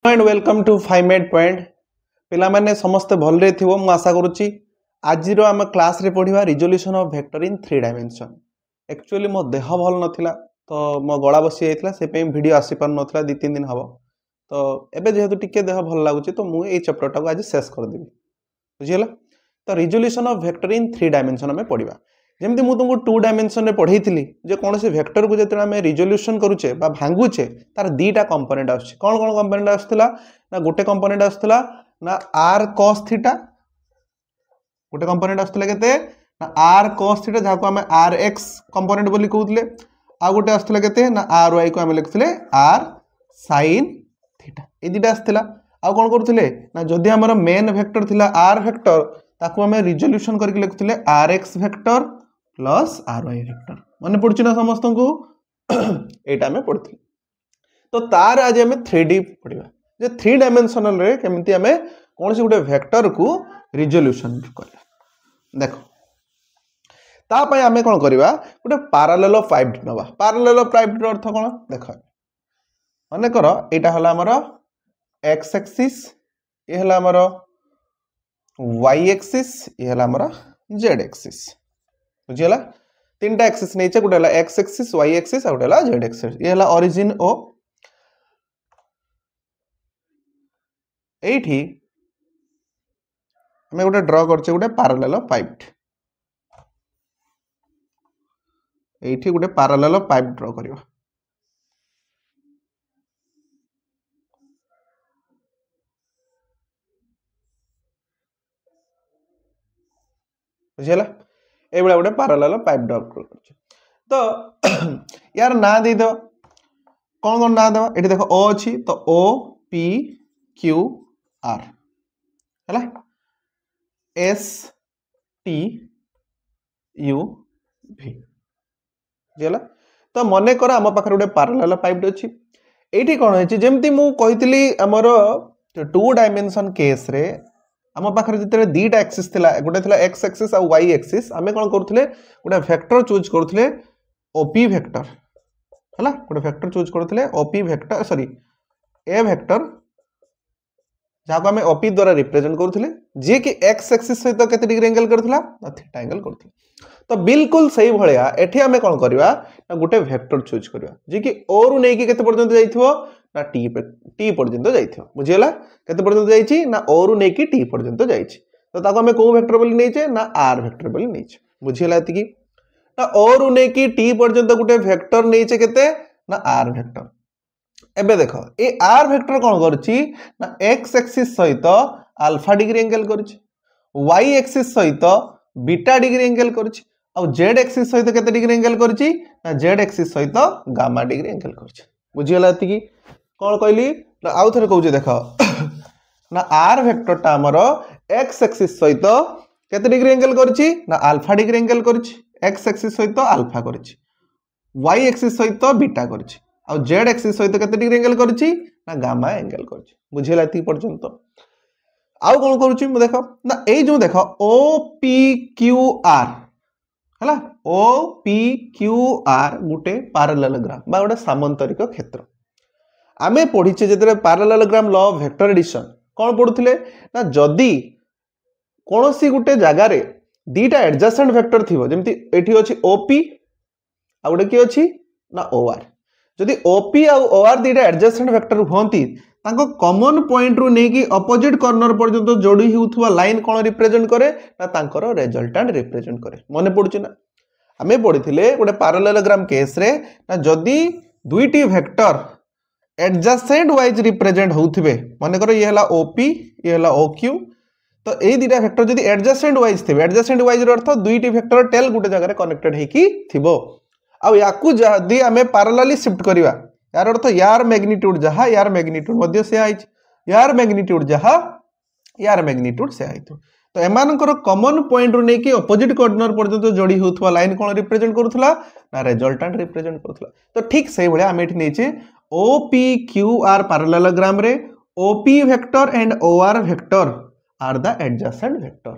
And welcome to 5 minute point पिला माने समस्त भलरे थिवो मु आशा करूची आज आम क्लास रे पढ़िबा resolution of vector in 3 dimension. Actually मो देह भल नथिला तो मो गळा बसी जाइतला से पे वीडियो आसी पर नथिला 2-3 दिन हबो तो एबे जेहेतु टिके देह भल लागुची तो मु ए चैप्टर टाको आज शेष कर देबी बुझियला। तो resolution of vector in 3 dimension में पढ़िबा जेमती मु तुमको 2 डायमेंशन रे पढ़ेइथिली जे कोनोसी वेक्टर को जेते आमे रिजोल्यूशन करूचे बा भांगुचे तार दीटा कंपोनेंट आछे कोन कोन कंपोनेंट आछतला ना गोटे कंपोनेंट आछतला ना r cos थीटा गोटे कंपोनेंट आछतला केते ना r cos थीटा जाको आमे rx कंपोनेंट बोली कहउतले आ गोटे आछतला केते ना ry को आमे लिखथले r sin थीटा ए दीटा आछतला आ कोन करथले ना जदी हमर मेन वेक्टर थिला r वेक्टर ताको आमे रिजोल्यूशन करके लिखथले rx vector plus ry vector मन पड़छि ना समस्त को एटा में पड़थि तो तार आज हमें 3D पढ़िबा जे 3 डायमेंशनल रे केमिति हमें कोनसी गुटे वेक्टर को रिजोल्यूशन करबा देखो ता पय हमें कोन करबा गुटे पैरेललोपाइप्ड नबा पैरेललोपाइप्ड अर्थ कोन देखो माने करो एटा हला हमर x एक्सिस ए हला हमर y एक्सिस ए हला हमर z एक्सिस बुझियला तीनटा एक्सिस नेचे गुटेला x एक्सिस y एक्सिस आ गुटेला z एक्सिस ये हला ओरिजिन ओ एठी हमें गुटे ड्रा करछे गुटे पैरेललोपाइप्ड एठी गुटे पैरेललोपाइप्ड ड्रा करियो बुझियला ए बडा गुटे पैरेललोपाइप्ड ड्रा करछे तो यार ना दे दो कौन कौन ना दो एठी देखो ओ अछि तो ओ पी क्यू आर हैला एस टी यू भी बुझियला तो मने कर हम पाखर गुटे पैरेललोपाइप्ड अछि एठी कोन होछि जेमति मु कहितली हमर 2 डायमेंशन केस रे आम पाखे जिते दीटा एक्सिस थिला गोटे थिला x एक्सिस आ y एक्सिस आमे कोन करथले गोटे वेक्टर चूज करथले op वेक्टर हैला गोटे वेक्टर चूज करथले op vector sorry a vector जाको आमे op द्वारा रिप्रेजेंट करथले जे कि x एक्सिस सहित केते डिग्री एंगल करथला ना थीटा एंगल करथला तो बिल्कुल सही भलिया एठी आमे कोन करबा ना गोटे वेक्टर चूज करबा जे कि o रु नै कि केते पर्यंत जाइथो ना टी पर्यंत जाइथो बुझियला केते पर्यंत जाइछि ना o रु नै कि t पर्यंत जाइछि तो ताको हमें को वेक्टर बोली नैछे ना r वेक्टर बोली नैछे बुझियला एतिकी ना o रु नै कि t पर्यंत गुटे वेक्टर नैछे केते ना r वेक्टर एबे देखो ए r वेक्टर कोन करछि ना x एक्सिस सहित अल्फा डिग्री एंगल करछि y एक्सिस सहित बीटा डिग्री एंगल करछि आ z एक्सिस सहित केते डिग्री एंगल करछि ना z एक्सिस सहित गामा डिग्री एंगल करछि बुझियला एतिकी कौन कहली ना आउ थरे कहूचे देखो ना r वेक्टर टा हमर x एक्सिस सहित केते डिग्री एंगल करछि ना अल्फा डिग्री एंगल करछि x एक्सिस सहित अल्फा करछि y एक्सिस सहित बीटा करछि आ z एक्सिस सहित केते डिग्री एंगल करछि ना गामा एंगल करछि बुझियला एति पर्यंत आउ कोन करूछि म देखो ना ए जो देखो o p q r हला o p q r गुटे पैरेललोग्राम बा गुटे सामांतरिक क्षेत्र आमे पढ़िचे जेतरे parallelogram law of vector addition कोन पढुथिले ना जदी कोनोसी गुटे जागा रे दीटा एडजेसेंट वेक्टर थिवो जेमति एठी अछि OP आ गुटे की अछि ना OR जदी OP आ OR दीटा एडजेसेंट वेक्टर होंती तांको कॉमन पॉइंट रु नै कि अपोजिट कॉर्नर पर्यंत जोडी हेउथवा लाइन कोन रिप्रेजेंट करे ना तांकर रिजल्टेंट रिप्रेजेंट करे मने पडुछि ना आमे पढिथिले गुटे पैरेललोग्राम केस रे ना जदी दुईटी वेक्टर एडजेसेंट वाइज रिप्रेजेंट होउथिबे माने करो ये हला OP ये हला OQ तो ए दीटा वेक्टर जदी एडजेसेंट वाइज थिबे एडजेसेंट वाइज रो अर्थ दुईटी वेक्टर टेल गुटे जगह रे कनेक्टेड हेकी थिबो आ याकू जदी हमें पैरेलली शिफ्ट करिवा यार अर्थ यार मैग्नीट्यूड जहा यार मैग्नीट्यूड मध्य से आइछ यार मैग्नीट्यूड जहा यार मैग्नीट्यूड से आइतो तो एमानकर कॉमन पॉइंट रु नै कि अपोजिट कॉर्नर पर्यंत जोडी होउथवा लाइन कोन रिप्रेजेंट करूथला ना रिजल्टेंट रिप्रेजेंट करूथला तो ठीक सही भले हम एठी नेचे OPQR पैरेललोग्राम रे OP vector and OR vector are the adjacent vector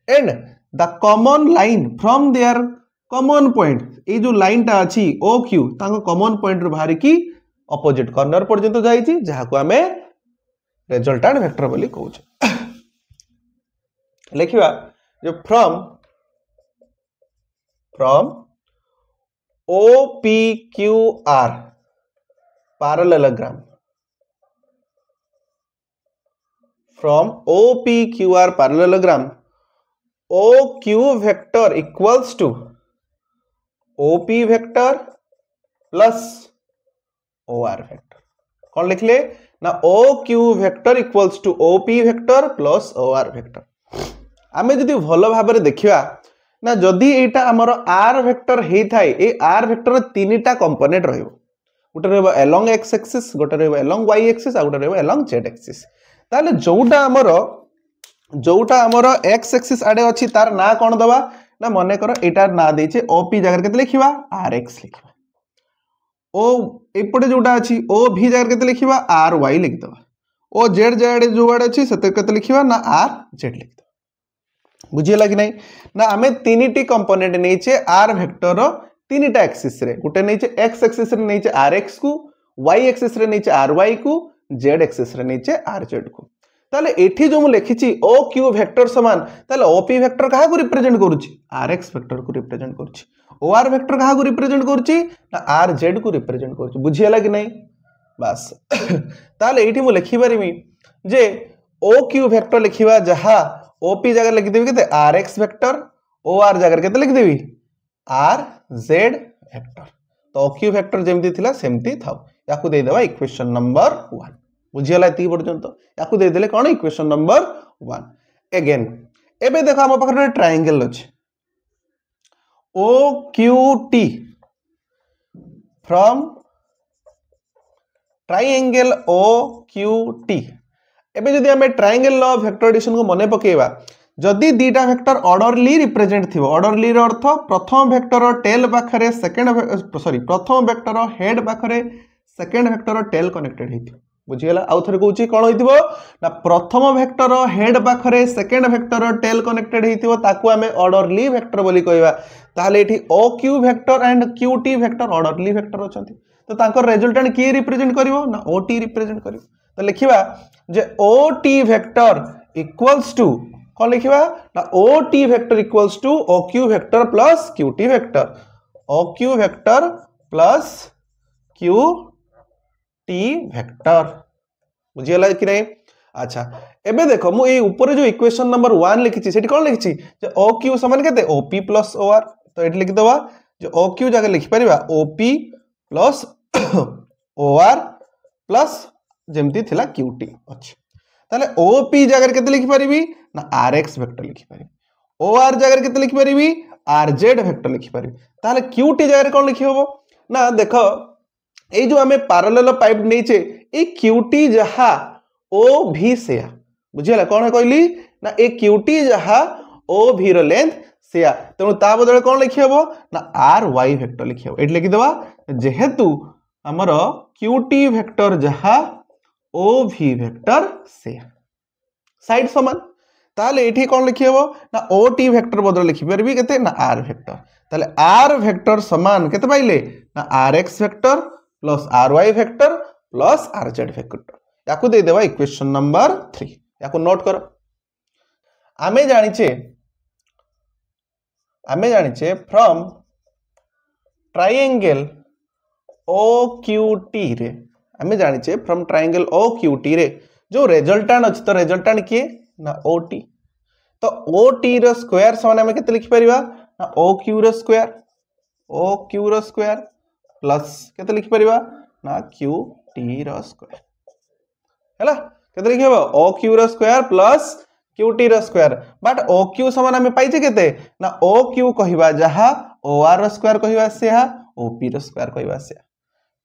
and the common line from their common point ए जो लाइन टा अछि OQ तांको common point रो बाहर की अपोजिट कॉर्नर पर्यंत जाईची जहा को हमें रेजल्टेंट वेक्टर बोली कहूचे लिखिबा जो from OPQR parallelogram from OPQR parallelogram OQ vector equals to OP vector plus OR vector कौन लिखले ना OQ vector equals to OP vector plus OR vector आमे जदि भलो भाबरे देखिबा ना जदि एटा हमर R वेक्टर हेई थाए ए R वेक्टर तीनटा कंपोनेंट रहइबो गोटे रहइबो अलोंग x एक्सिस गोटे रहइबो अलोंग y एक्सिस आ गोटे रहइबो अलोंग z एक्सिस ताले जोटा हमर x एक्सिस आडे अछि तार ना कोन दबा ना मने करो एटार ना देचे OP जगह केते लिखिबा RX लिखिबा ओ एपटे जोटा अछि OV जगह केते लिखिबा RY लिख दबा ओ z जगह जोआडे अछि सते केते लिखिबा ना RZ लिख बुझियला कि नहीं ना आमे तीनटी कंपोनेंट नेचे आर वेक्टर तीनटा एक्सिस रे गुटे नेचे x एक्सिस रे नेचे rx को y एक्सिस रे नेचे ry को z एक्सिस रे नेचे rz को ताले एठी जो मु लिखिची oq वेक्टर समान ताले op वेक्टर काहा को रिप्रेजेंट करूची rx वेक्टर को रिप्रेजेंट करूची or वेक्टर काहा को रिप्रेजेंट करूची ना rz को रिप्रेजेंट करूची बुझियला कि नहीं बस ताले एठी मु लिखि परिमी जे oq वेक्टर लिखिबा जहा OP जगह लिख देबी केते RX वेक्टर OR जगह केते लिख देबी RZ वेक्टर तो OQ वेक्टर जेमती थिला सेमती थाउ याकू दे देबा इक्वेशन नंबर 1 बुझियला एती पर्यंत याकू दे देले कोन इक्वेशन नंबर 1 अगेन एबे देखो हम पाखरे ट्रायंगल अछि OQT फ्रॉम ट्रायंगल OQT एबे जदि हमें triangle law of vector addition को मने पकेबा जदि दीटा वेक्टर ऑर्डरली रिप्रेजेंट थिबो ऑर्डरली रो अर्थ प्रथम वेक्टर टेल पाखरे सेकंड सॉरी प्रथम वेक्टर हेड पाखरे सेकंड वेक्टर टेल कनेक्टेड हेथि बुझियला आउ थरे कहूची कोन होइथिबो ना प्रथम वेक्टर हेड पाखरे सेकंड वेक्टर टेल कनेक्टेड हेथिबो ताकू हमें ऑर्डरली वेक्टर बोली कहबा ताले एठी OQ vector and QT vector orderly vector अछंती तो तांकर रिजल्टेंट की रिप्रेजेंट करिवो ना OT रिप्रेजेंट करिवो तो लिखिबा जे OT वेक्टर इक्वल्स टू कौन लिखिबा ना OT vector equals to OQ vector plus QT vector OQ vector plus QT vector बुझियला कि नहीं अच्छा एबे देखो मु ए ऊपर जो इक्वेशन नंबर 1 लिखिछि सेठी कोन लिखिछि जे OQ समान केते OP प्लस OR तो एठी लिखि दवा जे OQ जगह लिखि परिबा OP प्लस OR प्लस जेमती थिला QT अछि ताले OP जगह केते लिखि परिबी ना RX वेक्टर लिखि परिबी OR जगह केते लिखि परिबी RZ वेक्टर लिखि परिबी ताले QT जगह कोन लिखि होबो ना देखो ए जो हमें पैरेलल पाइप नेचे ए QT जहा OV से बुझियला कोन कहली ना ए QT जहा OV रो लेंथ सेया तेनु ता बदले कोन लिखि होबो ना RY वेक्टर लिखि होबो एठी लिखि देबा जेहेतु हमर QT वेक्टर जहा OV वेक्टर से साइड समान ताले एठी कोन लिखि हेबो ना OT वेक्टर बदल लिखि परबी केते ना R वेक्टर ताले R वेक्टर समान केते पाइले ना RX vector plus RY vector plus RZ vector याकू दे देबा इक्वेशन नंबर 3 याकू नोट करो आमे जानिचे फ्रॉम ट्रायंगल OQT रे हमें जानिचे फ्रॉम ट्रायंगल OQT रे जो रिजल्टेंट अछि तो रिजल्टेंट किए ना OT तो OT रो स्क्वायर समान हमें केते लिखि परिबा ना OQ रो स्क्वायर प्लस केते लिखि परिबा ना QT रो स्क्वायर हैला केते लिखि हेबो OQ रो स्क्वायर प्लस QT रो स्क्वायर बट OQ समान हमें पाइचे केते ना OQ कहिबा जहा OR रो स्क्वायर कहिबा से OP रो स्क्वायर कहिबा से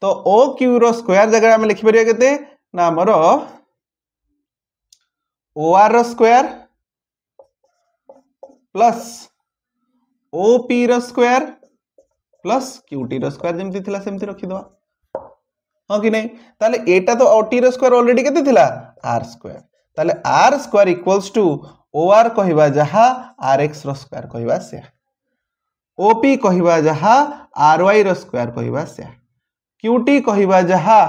तो OQ रो स्क्वायर जगह हमें लिखि परिया केते ना हमरो OR रो स्क्वायर प्लस OP रो स्क्वायर प्लस QT रो स्क्वायर जेमती थिला सेमती रखि दवा हां कि नहीं ताले एटा तो OT रो स्क्वायर ऑलरेडी केते थिला R स्क्वायर ताले R square equals to OR कहिबा जहा RX रो स्क्वायर कहिबा से OP कहिबा जहा RY रो स्क्वायर कहिबा से QT कहिबा जहा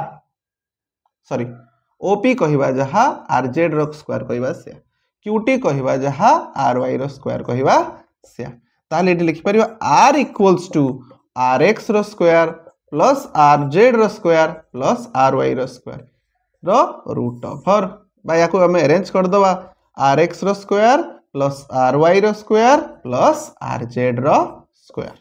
सॉरी ओपी कहवा जहा आरजेड रो स्क्वायर कहवा से क्यूटी कहवा जहा आर वाई रो स्क्वायर कहवा से ताले एटी लिखि परिबा R equals to R X रो स्क्वायर प्लस आर जेड रो स्क्वायर प्लस आर वाई रो स्क्वायर रो रूट ओवर बा याको हमें अरेंज कर दवा आर एक्स रो स्क्वायर प्लस आर वाई रो स्क्वायर प्लस आर जेड रो स्क्वायर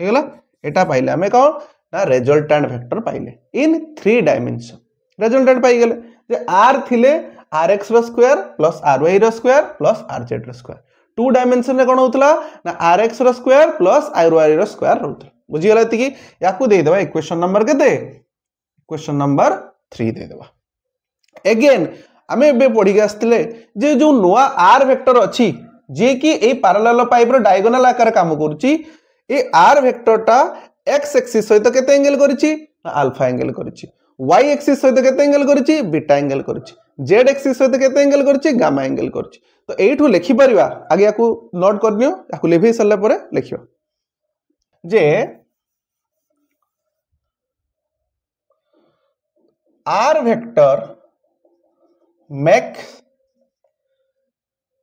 हे गला एटा पाइले हमें कौन ना रिजल्टेंट वेक्टर पाइले इन 3 डायमेंशन रिजल्टेंट पाई गेले जे आर थिले आर एक्स रो स्क्वायर प्लस आर वाई रो स्क्वायर प्लस आर जेड रो स्क्वायर 2 डायमेंशन रे कोन होतला ना आर एक्स रो स्क्वायर प्लस आर वाई रो स्क्वायर होतला बुझी गेला कि याकू दे देबा इक्वेशन नंबर केते इक्वेशन नंबर 3 दे देबा अगेन आमे बे पढी के आस्तले जे जो नोआ आर वेक्टर अछि जे कि ए पैरेलल पाइप रो डायगोनल आकार काम करूची ए आर वेक्टरटा एक्स एक्सिस सहित केते एंगल करिछि अल्फा एंगल करिछि वाई एक्सिस सहित केते एंगल करिछि बीटा एंगल करिछि जेड एक्सिस सहित केते एंगल करिछि गामा एंगल करिछि तो एठू लिखि परिबा आगे याकू नोट करनियो याकू लेभि सरला परे लिखियो जे R vector make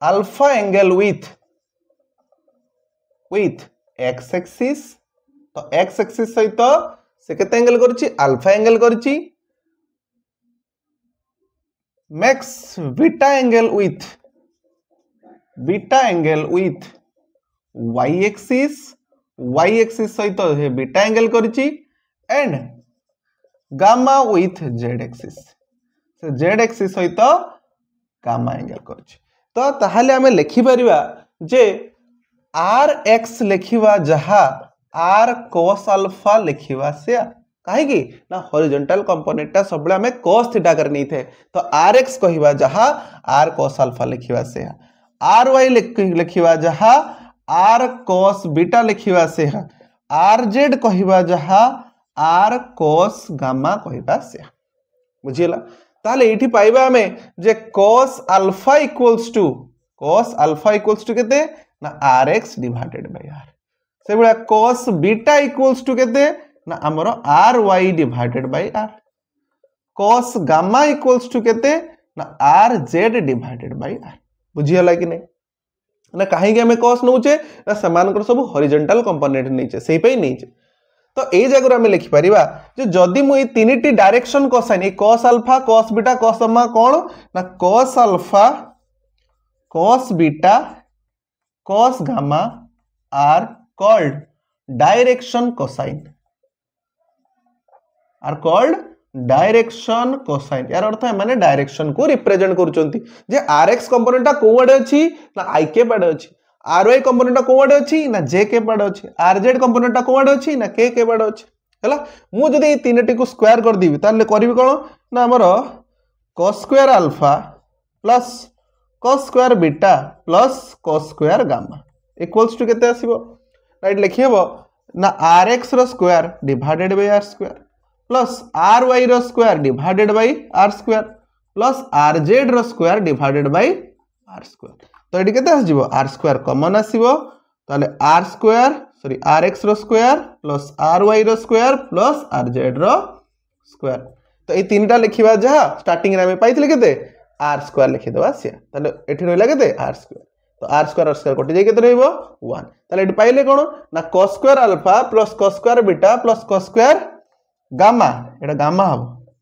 alpha angle with X axis तो एक्स एक्सिस सहित से केते एंगल करछि अल्फा एंगल करछि makes beta angle with Y axis सहित हे बीटा एंगल करछि and gamma with Z axis से जेड एक्सिस सहित गामा एंगल करछि तो ताहाले हमें लिखि परिबा जे आर एक्स लिखिबा जहा आर cos अल्फा लिखिबा से काहे कि ना हॉरिजॉन्टल कंपोनेंट सब हमें cos थीटा कर नहीं थे तो आर एक्स कहवा जहा आर cos अल्फा लिखिबा से आर वाई लिखिबा जहा आर cos बीटा लिखिबा से आर जेड कहवा जहा आर cos गामा कहवा से बुझिला ताले एठी पाइबा हमें जे cos अल्फा इक्वल्स टू केते ना R X divided by R से बड़ा cos बीटा इक्वल्स टू केते ना हमरो R Y divided by R cos gamma equals to केते ना R Z divided by R बुझियला कि नहीं ना काहे कि हमें cos नउचे ना समान कर सब हॉरिजॉन्टल कंपोनेंट नइचे सेही पे नइचे तो ए जगह हमें लिखि परिबा जे जदी मु ए तीनटी डायरेक्शन कोसाइन ए cos alpha cos beta cos gamma कोन ना cos alpha cos beta cos gamma are called direction cosine यार अर्थ है माने डायरेक्शन को रिप्रेजेंट करूचंती जे rx कंपोनेंट को आडे अछि ना i के पाडे अछि ry कंपोनेंट को आडे अछि ना j के पाडे अछि rz कंपोनेंट को आडे अछि ना k के पाडे अछि हला मु जदी ए तीनटी को स्क्वायर कर दिबी ताले करबी कोन ना हमरो cos square alpha plus cos square beta plus cos square gamma equals to केते आसीबो राइट लिखिबो ना rx रो square divided by r square plus ry रो square divided by r square plus rz रो square divided by r square तो एटी केते आसीबो r स्क्वायर कॉमन आसीबो ताले rx रो स्क्वायर प्लस ry रो स्क्वायर प्लस rz रो स्क्वायर तो ए तीनटा लिखिबा जहा स्टार्टिंग रे हम पाइथिले केते r स्क्वायर लिखि देबा से ताले एठी रहला केते r स्क्वायर तो r स्क्वायर कटि जाय केते रहइबो 1 ताले एठी पाइले कोन ना cos square alpha plus cos square beta plus cos square gamma एटा गामा हबो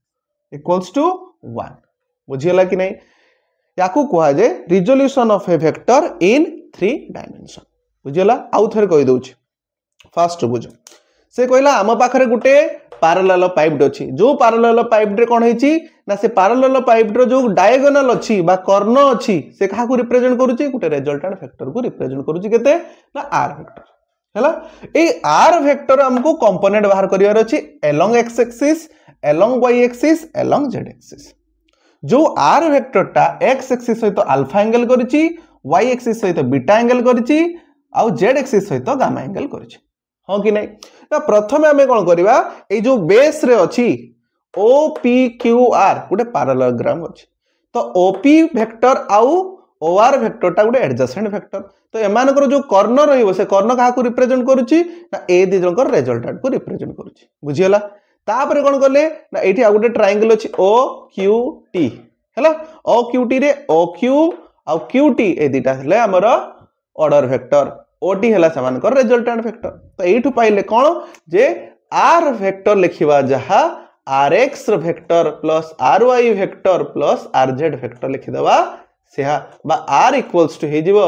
इक्वल्स टू 1 बुझियला कि नहीं याकू कहा जे resolution of a vector in 3 dimension बुझियला आउ थरे कहि दोछि फर्स्ट बुझ से कहला आम पाखरे गुटे पैरेलल पाइप अछि जो पैरेलल पाइप रे कोन हेछि ना से पैरेलल पाइप रो जो डायगोनल अछि बा कर्ण अछि से कहा को रिप्रेजेंट करूछि गुटे रिजल्टेंट वेक्टर को रिप्रेजेंट करूछि केते ना आर वेक्टर हैला ए आर वेक्टर हमको कंपोनेंट बाहर करिवार अछि along X axis along Y axis along Z axis जो आर वेक्टरटा एक्स एक्सिस सहित अल्फा एंगल करिछि वाई एक्सिस सहित बीटा एंगल करिछि आ जेड एक्सिस सहित गामा एंगल करिछि हां कि नहीं ना प्रथमे हमें कोन करबा ए जो बेस रे अछि ओ पी क्यू आर गुटे पैरेललोग्राम अछि तो ओपी वेक्टर आउ ओआर वेक्टरटा गुटे एडजेसेंट वेक्टर तो एमानकर जो कर्ण रहिबो से कर्ण काहा को रिप्रेजेंट करूछि ना ए दी जनकर रिजल्टेंट को रिप्रेजेंट करूछि बुझियला तापर कौन कले ना ये गोटे ट्रायंगल अच्छी ओ क्यू टी है ओ क्यू टी रे ओ क्यू आ क्यू टी ए दुटा है आमर ऑर्डर वेक्टर ओटी है सेमानकर रिजल्टेंट वेक्टर तो यू पाइले कौन जे आर वेक्टर लिखा जहाँ R X vector plus R Y vector plus R Z vector लिखिदेवा से आर इक्वल्स टू हो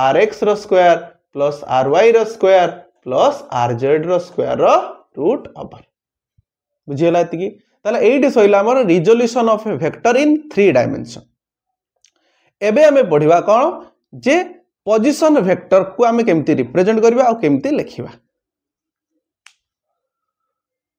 R X square plus R Y square plus R Z square root over बुझीगला ये सैला resolution of a vector in 3 dimension एबे हमें पढ़िबा कौन जे position vector को आमे केमती रिप्रेजेंट करबा आ केमती लिखिबा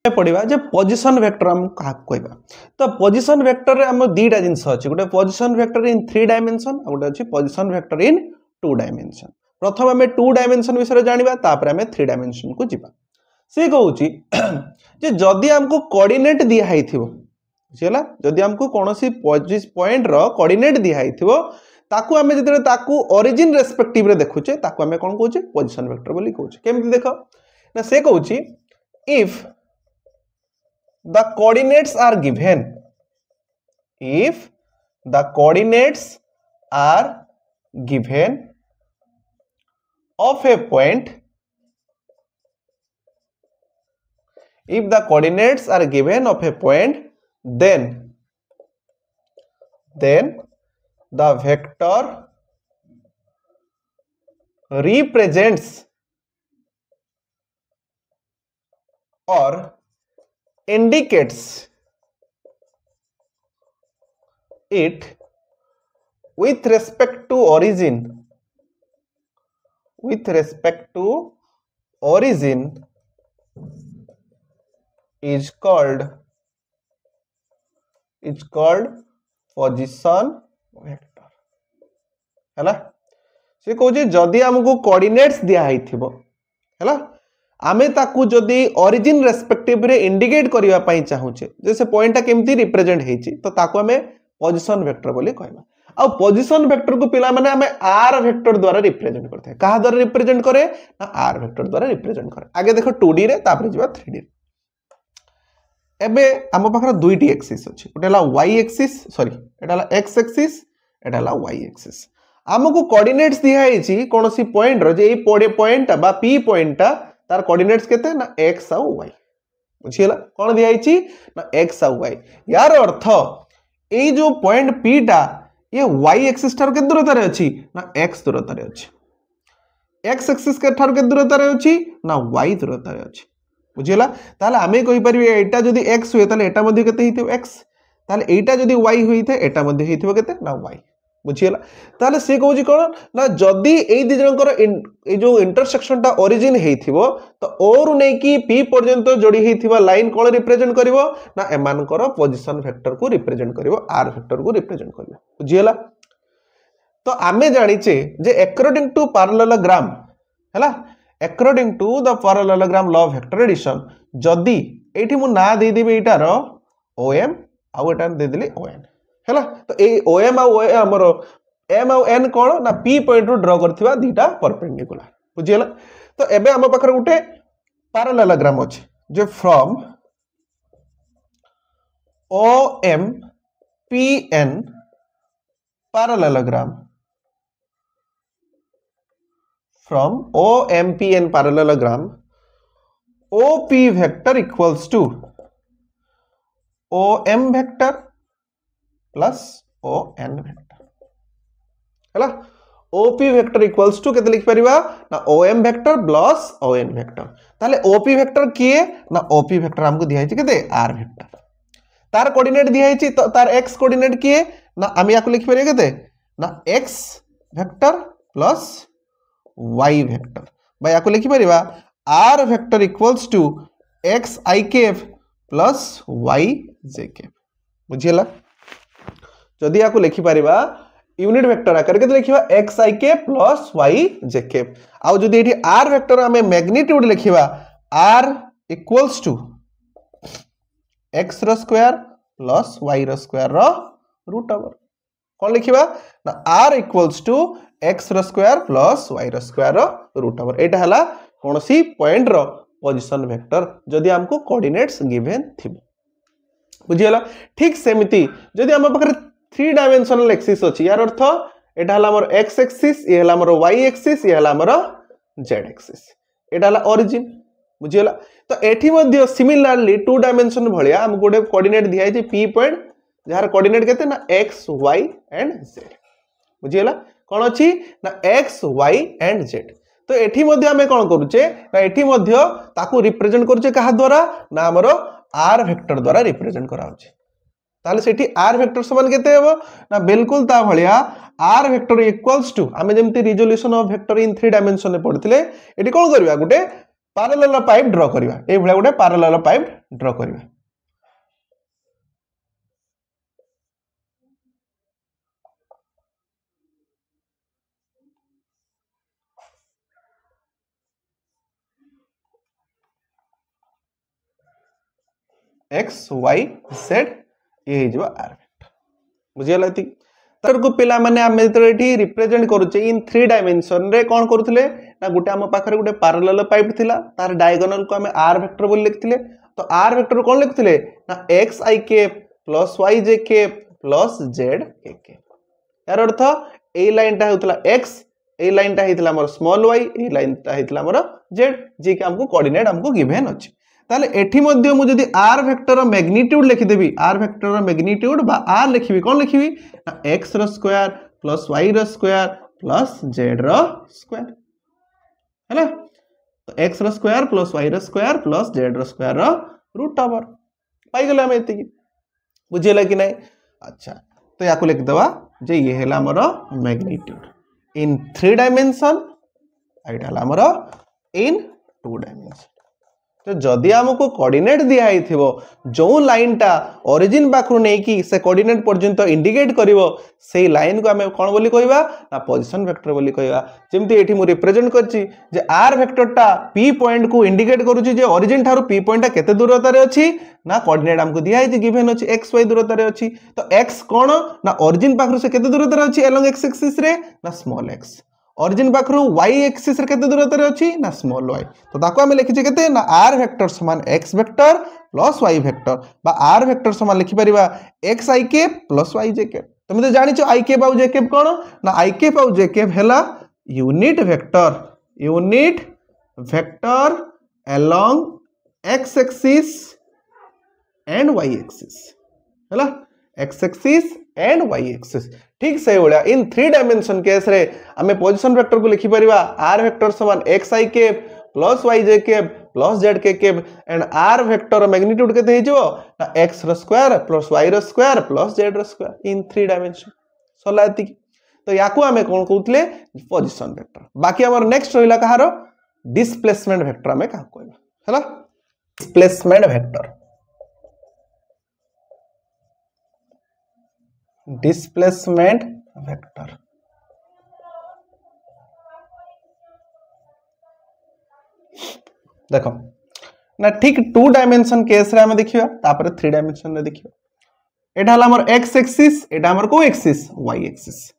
पढ़िबा जे पोजिशन वेक्टर हम का कहबा तो पोजिशन वेक्टर रे हम दीटा जिंस अछि गोटे पोजिशन वेक्टर इन 3 डायमेंशन आ गोटे अछि पोजिशन वेक्टर इन 2 डायमेंशन प्रथम हमें 2 डायमेंशन विषय जानिबा तापर हमें 3 डायमेंशन को जिबा से कहूची जे जदि हमको कोऑर्डिनेट दिया हैथिबो बुझियला जदि हमको कोनोसी पॉइंट रो कोऑर्डिनेट दिया हैथिबो ताकू हमें जदि ताकू ओरिजिन रेस्पेक्टिव रे देखुचे ताकू हमें कोन कहूचे पोजीशन वेक्टर बोली कहूचे केमति देखो ना से कहूची if the coordinates are given if the coordinates are given of a point if the coordinates are given of a point then the vector represents or indicates it with respect to origin is called position vector हैला से कहूँ जदि हमको coordinates दिया हैथिबो हैला आमे ताकू जदि ओरिजिन रेस्पेक्टिव रे इंडिकेट करिवा पई चाहूचे जैसे पॉइंट केमती रिप्रेजेंट हेची तो ताकू हमें पोजीशन वेक्टर बोली कहबा आ पोजीशन वेक्टर को पिला माने हमें आर वेक्टर द्वारा रिप्रेजेंट करते हैं कहा द्वारा रिप्रेजेंट करे ना आर वेक्टर द्वारा रिप्रेजेंट करे आगे देखो 2D रे तापर जिबा 3D एबे हम पाखर दुईटी एक्सिस अछि ओटेला y एक्सिस सॉरी एटाला x एक्सिस एटाला y एक्सिस हमको कोऑर्डिनेट्स दिया हेची कोनोसी पॉइंट रो जे ए पॉइंट बा p पॉइंट तार कोऑर्डिनेट्स केते ना x और y बुझियला कोन दिया हेची ना x और y यार अर्थ ए जो पॉइंट p टा ये y एक्सिस ठार के दूरता रे अछि ना x दूरता रे अछि x एक्सिस के ठार के दूरता रे अछि ना y दूरता रे अछि बुझियला ताले आमे कहि परिबे एटा जदी x होय ताले एटा मध्ये केते हिथिबो x ताले एटा जदी y होई थे एटा मध्ये हिथिबो केते ना y बुझियला ताले से कहूजी कोन ना जदी एई दि जनकर ए जो इंटरसेक्शन टा ओरिजिन हेथिबो तो और नै कि p पर्यंत जोडी हेथिबा लाइन कोन रिप्रेजेंट करिवो ना एमानकर पोजीशन वेक्टर को रिप्रेजेंट करिवो r वेक्टर को रिप्रेजेंट करिवो बुझियला तो आमे जानिचे जे अकॉर्डिंग टू पैरेललोग्राम हैला according to the parallelogram law of vector addition जदी एठी मु ना दे देबे एटार om uh Etah they Delhi on हैला तो ए om आ o हमरो m आ n कोन ना p पॉइंट रो ड्रा करथिबा दीटा परपेंडिकुलर बुझियला तो एबे हम पाखर उठे पैरेललोग्राम अछि जे from om pn parallelogram from OMPN parallelogram OP vector equals to OM vector plus ON vector हैला OP vector equals to केते लिख परिबा ना OM vector plus ON vector ताले OP vector किए ना OP vector हमको दिया है केते R vector तार कोऑर्डिनेट दिया है तो तार x कोऑर्डिनेट किए ना हम याको लिख परिबे केते ना x vector plus y vector भाई याको लिखि परिबा r vector equals to x I cap plus y j cap बुझियला जदी याको लिखि परिबा यूनिट वेक्टर आकर के लिखिबा x I cap plus y j cap आ जदी एठी r वेक्टर हमें मैग्नीट्यूड लिखिबा r equals to x रो स्क्वायर प्लस y रो स्क्वायर रो रूट ओवर कौन लिखिबा ना r equals to x रो स्क्वायर प्लस y रो स्क्वायर रो रूट ओवर एटा हला कोनोसी पॉइंट रो पोजीशन वेक्टर जदि हमको कोऑर्डिनेट्स गिवन थिबो बुझियला ठीक सेमिति जदि हम पाखरे 3 डायमेंशनल एक्सिस अछि यार अर्थ एटा हला हमर x एक्सिस ये हला हमर y एक्सिस ये हला हमर z एक्सिस एटा हला ओरिजिन बुझियला तो एठी मध्ये सिमिलरली 2 डायमेंशन भलिया हम गोटे कोऑर्डिनेट दिया जे p पॉइंट जहार कोऑर्डिनेट केते ना x y एंड z बुझियला कोन अछि ना x y एंड z तो एठी मध्ये हमें कोन करूचे ना एठी मध्ये ताकू रिप्रेजेंट करूचे कहा द्वारा ना हमर r वेक्टर द्वारा रिप्रेजेंट कराउचे ताले सेठी r वेक्टर समान केते हेबो ना बिल्कुल ता भलिया r वेक्टर इक्वल्स टू हमें जेमति resolution of vector in 3 dimension में पढितले एठी कोन करबा गुटे पैरेलल पाइप ड्रा करबा ए भलिया गुटे पैरेलल पाइप ड्रा करबा x y z ये जो r वेक्टर बुझियला ती तर को पिला माने हम एठी रिप्रेजेंट करूचे इन 3 डायमेंशन रे कोन करूथले ना गुटे हम पाखरे गुटे पैरेलल पाइप थिला तार डायगोनल को हम r वेक्टर बोल लिखथिले तो r वेक्टर कोन लिखथिले ना x i k plus y j k plus z k k यार अर्थ ए लाइन ता होतला x ए लाइन ता हेतला हमर स्मॉल y ए लाइन ता हेतला हमर z जे के हमको कोऑर्डिनेट हमको गिवन अछि ताले एठी मध्ये मु जदी r वेक्टर मैग्नीट्यूड लिखि देबी r वेक्टर मैग्नीट्यूड बा r लिखिबी कोन लिखिबी ना x रो स्क्वायर प्लस y रो स्क्वायर प्लस z रो स्क्वायर हैना तो x रो स्क्वायर प्लस y रो स्क्वायर प्लस z रो स्क्वायर रो रूट ओवर पाई गेला हम एति बुझियला कि नहीं अच्छा तो याको लिख दवा जे ये हैला हमर मैग्नीट्यूड इन 3 डायमेंशन एटा हला हमर इन 2 डायमेंशन तो जदि हमको कोऑर्डिनेट दिया हिथिबो जो लाइन टा ओरिजिन पाखरु नै कि से कोऑर्डिनेट पर्यंत इंडिकेट करिवो सेही लाइन को हमें कोन बोली कहबा ना पोजीशन वेक्टर बोली कहबा जेमति एठी मु रिप्रेजेंट करछि जे r वेक्टर टा p पॉइंट को इंडिकेट करूछि जे ओरिजिन थारु p पॉइंट टा केते दूरता रे अछि ना कोऑर्डिनेट हमको दिया हिछि गिवन अछि x y दूरता रे अछि तो x कोन ना ओरिजिन पाखरु से केते दूरता रे अछि अलोंग x एक्सिस रे ना स्मॉल x ओरिजिन पाखरु y एक्सिस रे केते दूरता रे अछि ना स्मॉल y तो ताको हम लिखि छै केते ना r वेक्टर समान x vector plus y vector बा r वेक्टर समान लिखि परिबा x i k plus y j k तुम तो जानि छ i k बाउ j k कोन ना i k बाउ j k हेला unit vector along x axis and y axis हेला x axis and y axis ठीक से बोला इन 3 डायमेंशन केस रे हमें पोजीशन वेक्टर को लिखि परिबा r वेक्टर समान x i k plus y j k plus z k k and r vector magnitude केते हिजो ना x रो स्क्वायर प्लस y रो स्क्वायर प्लस z रो स्क्वायर इन 3 डायमेंशन सलाती तो याकू हमें कोन कहउतले पोजीशन वेक्टर बाकी हमर नेक्स्ट होइला कहारो डिस्प्लेसमेंट वेक्टर हमें का कहबा हैला डिस्प्लेसमेंट वेक्टर देखो ना ठीक 2 डायमेंशन केस रे हम देखिबा तापर 3 डायमेंशन रे देखिबा एटा हला हमर x एक्सिस एटा हमर को एक्सिस y एक्सिस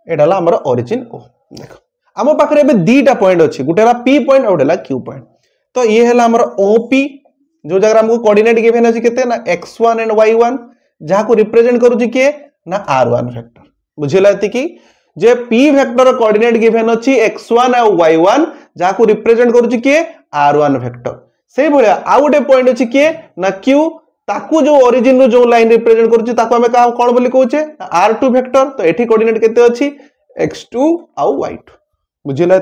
एटा हला हमर ओरिजिन ओ देखो हम पाखरे बे दीटा पॉइंट अछि गुटे हला p पॉइंट और हला q पॉइंट तो ये हला हमर op जो जगह हमको कोऑर्डिनेट गिवन अछि केते ना x1 एंड y1 जहा को रिप्रेजेंट करू छी के ना r1 वेक्टर बुझिला कि जे p वेक्टर कोऑर्डिनेट गिवन अछि x1 और y1 जहा को रिप्रेजेंट करू छी के r1 वेक्टर से भलिया आ गोटे पॉइंट अछि के ना q ताकू जो ओरिजिन रो जो लाइन रिप्रेजेंट करू छी ताकू हमें का कोन बोली कहू छे r2 वेक्टर तो एठी कोऑर्डिनेट केते अछि x2 और y2 बुझिला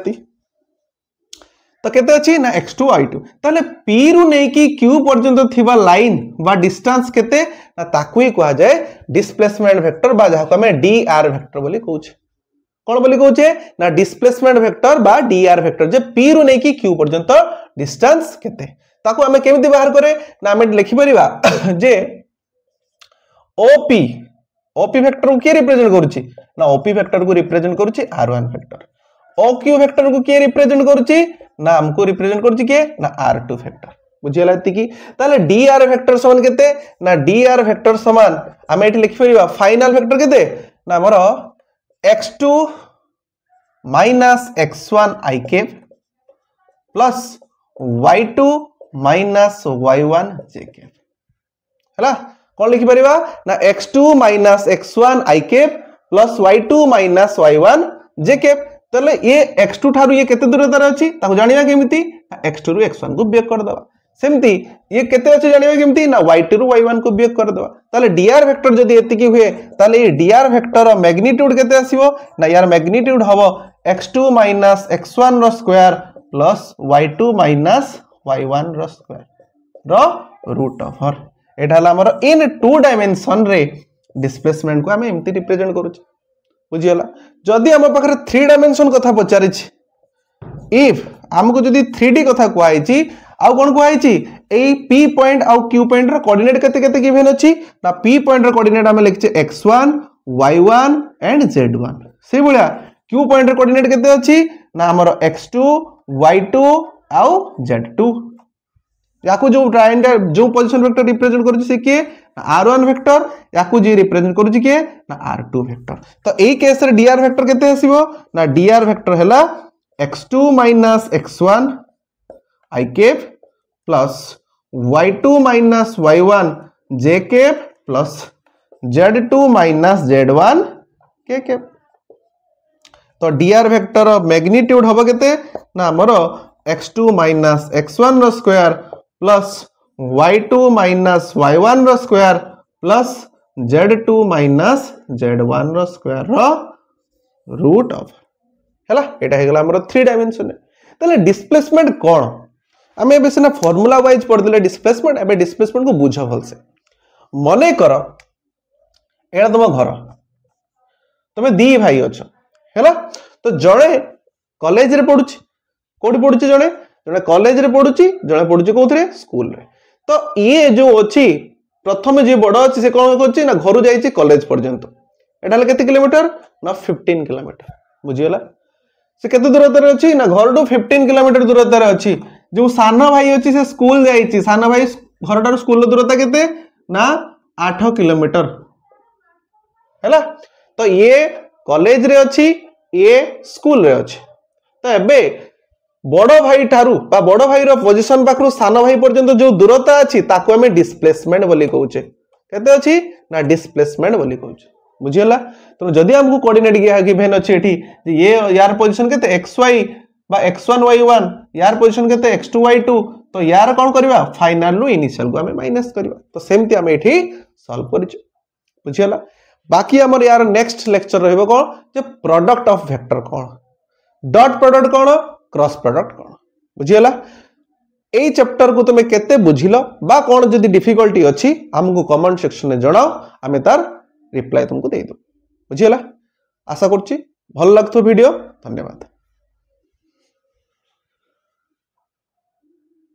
तो केते अछि ना x2 y2 ताले p रु नै कि q पर्यंत थिबा लाइन बा डिस्टेंस केते ना ताकू ही कहा जाय डिस्प्लेसमेंट वेक्टर बा जहा को हमें dr वेक्टर बोली कहू छे कोन बोली कहू छे ना डिस्प्लेसमेंट वेक्टर बा dr वेक्टर जे p रु नै कि q पर्यंत डिस्टेंस केते ताकू हमें केमिति बाहर करे ना हमें लिखि परिबा जे op वेक्टर को के रिप्रेजेंट करूची ना op वेक्टर को रिप्रेजेंट करूची r1 वेक्टर oq वेक्टर को के रिप्रेजेंट करूची ना हमको रिप्रेजेंट करूची के ना r2 वेक्टर बुझियला कि ताले dr वेक्टर समान केते ना dr वेक्टर समान हम एठी लिखि परिबा फाइनल वेक्टर केते ना हमर x2 - x1 i k plus y2 minus y1 j cap हैला कौन लिखि परिबा ना x2 minus x1 i cap plus y2 minus y1 j cap तले ये x2 ठारू ये केते दूरता रे अछि ताको जानिबा केमिति x2 रु x1 को वियोग कर दबा सेमती ये केते अछि जानिबा केमिति ना y2 रु y1 को वियोग कर दबा तले dr वेक्टर जदी एति की हुए तले ये dr वेक्टर मैग्नीट्यूड केते आसीबो ना यार मैग्नीट्यूड हबो x2 माइनस x1 रो square plus y2 minus y1 रो स्क्वायर रो रूट ओवर एटा हला हमर इन टू डायमेंशन रे डिस्प्लेसमेंट को हम एमती रिप्रेजेंट करू छी बुझियला जदी हम पाखरे 3 डायमेंशन कथा पचारि छी इफ हमको जदी 3D कथा कुआई छी आउ कोन कुआई छी ए p पॉइंट आउ q पॉइंट रो कोऑर्डिनेट केते केते गिवन अछि ना p पॉइंट रो कोऑर्डिनेट हम लिख छी x1 y1 एंड z1 से बोलिया q पॉइंट रो कोऑर्डिनेट केते अछि ना हमर x2 y2 आउ z2 याकू जो ट्रायंगल जो पोजीशन वेक्टर रिप्रेजेंट करू छी के r1 वेक्टर याकू जी रिप्रेजेंट करू छी के ना r2 वेक्टर तो एई केस रे dr वेक्टर केते आसीबो ना dr वेक्टर हैला x2 minus x1 i cap plus y2 minus y1 j cap plus z2 minus z1 k cap तो dr वेक्टर मैग्नीट्यूड हबो केते ना हमरो x2 माइनस x1 रो square plus y2 minus y1 रो square plus z2 minus z1 रो square रो root of हैला एटा हे गेला हमरो 3 डायमेंशन तले डिस्प्लेसमेंट कोन हमें एबे सिना फार्मूला वाइज पढ़ देले डिस्प्लेसमेंट एबे डिस्प्लेसमेंट को बुझा भल से मने कर एटा तुम घर तुम दी भाई अछ हैला तो जणे कॉलेज रे पढुची कोठी पढुची जणे जणे कॉलेज रे पढुची जणे पढुची कोथरे स्कूल रे तो ये जो अछि प्रथम जे बड़ अछि से कोन करछि ना घरु जाईची कॉलेज पर्यंत एटा ले केते किलोमीटर ना 15 किलोमीटर बुझियला से केते दूरता रे अछि ना घर टू 15 किलोमीटर दूरता रे अछि जो सानो भाई अछि से स्कूल जाईची सानो भाई घर टार स्कूल दूरता केते ना 8 किलोमीटर हैला तो ये कॉलेज रे अछि ये स्कूल रे अछि तो एबे बड़ भाई ठारू बा बड़ भाई रो पोजीशन पाखरु सानो भाई पर्यंत जो दूरता अछि ताको हमें डिस्प्लेसमेंट बोली कहउचे केते अछि ना डिस्प्लेसमेंट बोली कहउचे बुझियला तो जदी हमको कोऑर्डिनेट गिवन अछि एठी ये यार पोजीशन केते xy बा x1 y1 यार पोजीशन केते x2 y2 तो यार कोन करबा फाइनल नु इनिशियल को हमें माइनस करबा तो सेमती हम एठी सॉल्व करिछु बुझियला बाकी हमर यार नेक्स्ट लेक्चर रहबो कोन जे प्रोडक्ट ऑफ वेक्टर कोन डॉट प्रोडक्ट कोन क्रॉस प्रोडक्ट कोन बुझियला एई चैप्टर को तुमे केते बुझिलो बा कोन जदी डिफिकल्टी अछि हमको कमेंट सेक्शन में जणाओ हमें तार रिप्लाई तुमको दे दो बुझियला आशा करछि भल लागतो वीडियो धन्यवाद।